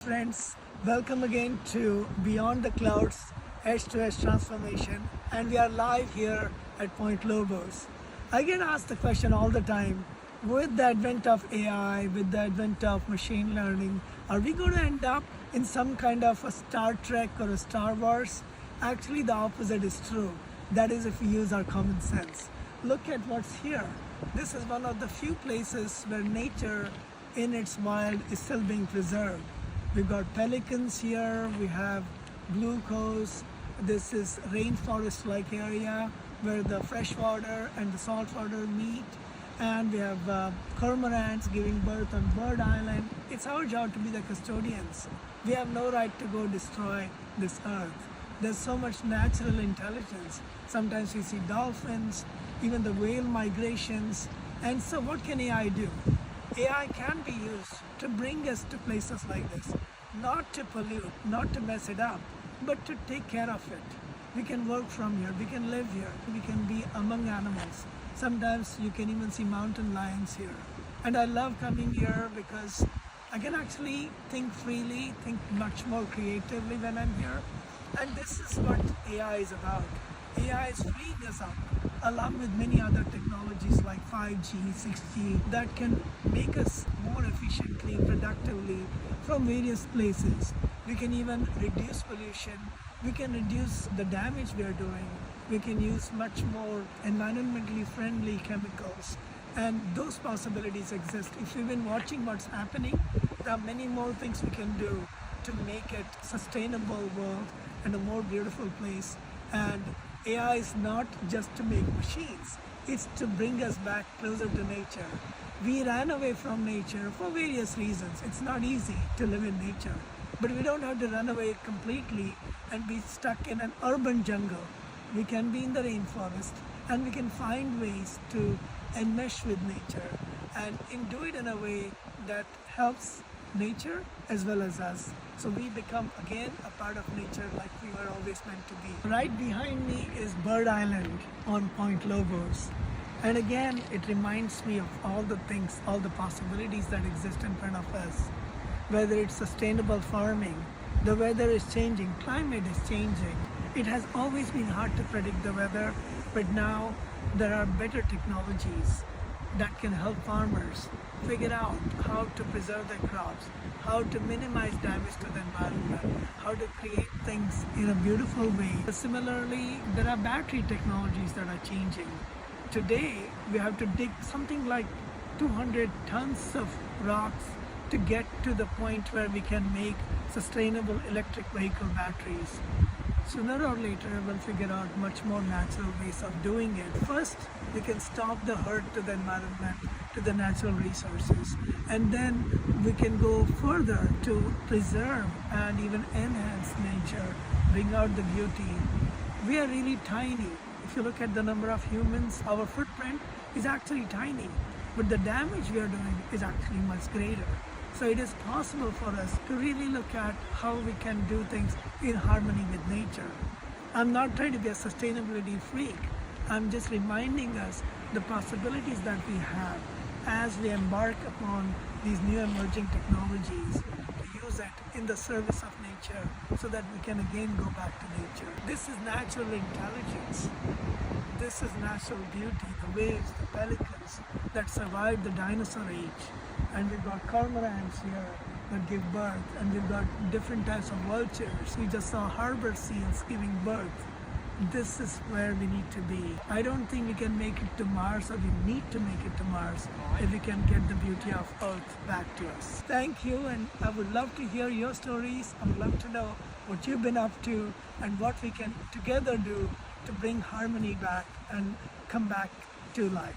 Friends, welcome again to Beyond the Clouds Edge to Edge Transformation, and we are live here at Point Lobos. I get asked the question all the time, with the advent of AI, with the advent of machine learning, are we going to end up in some kind of a Star Trek or a Star Wars? Actually, the opposite is true. That is, if we use our common sense. Look at what's here. This is one of the few places where nature in its wild is still being preserved. We've got pelicans here, we have glucose. This is rainforest-like area where the freshwater and the saltwater meet. And we have cormorants giving birth on Bird Island. It's our job to be the custodians. We have no right to go destroy this earth. There's so much natural intelligence. Sometimes we see dolphins, even the whale migrations. And so what can AI do? AI can be used to bring us to places like this, not to pollute, not to mess it up, but to take care of it. We can work from here, we can live here, we can be among animals. Sometimes you can even see mountain lions here. And I love coming here because I can actually think freely, think much more creatively when I'm here. And this is what AI is about. AI is freeing us up, along with many other technologies like 5G, 6G, that can make us more efficiently, productively from various places. We can even reduce pollution. We can reduce the damage we are doing. We can use much more environmentally friendly chemicals. And those possibilities exist. If you've been watching what's happening, there are many more things we can do to make it a sustainable world and a more beautiful place. And AI is not just to make machines, it's to bring us back closer to nature. We ran away from nature for various reasons. It's not easy to live in nature, but we don't have to run away completely and be stuck in an urban jungle. We can be in the rainforest and we can find ways to enmesh with nature and do it in a way that helps nature as well as us. So we become again a part of nature like we were always meant to be. Right behind me is Bird Island on Point Lobos. And again, it reminds me of all the things, all the possibilities that exist in front of us. Whether it's sustainable farming, the weather is changing, climate is changing. It has always been hard to predict the weather, but now there are better technologies that can help farmers figure out how to preserve their crops, how to minimize damage to the environment, how to create things in a beautiful way. Similarly, there are battery technologies that are changing. Today, we have to dig something like 200 tons of rocks to get to the point where we can make sustainable electric vehicle batteries. Sooner or later, we'll figure out much more natural ways of doing it. First, we can stop the hurt to the environment, to the natural resources, and then we can go further to preserve and even enhance nature, bring out the beauty. We are really tiny. If you look at the number of humans, our footprint is actually tiny, but the damage we are doing is actually much greater. So it is possible for us to really look at how we can do things in harmony with nature. I'm not trying to be a sustainability freak. I'm just reminding us the possibilities that we have as we embark upon these new emerging technologies to use it in the service of nature so that we can again go back to nature. This is natural intelligence. This is natural beauty, the waves, the pelicans that survived the dinosaur age. And we've got cormorants here that give birth, and we've got different types of vultures. We just saw harbor seals giving birth. This is where we need to be. I don't think we can make it to Mars, or we need to make it to Mars if we can get the beauty of Earth back to us. Thank you, and I would love to hear your stories. I would love to know what you've been up to and what we can together do to bring harmony back and come back to life.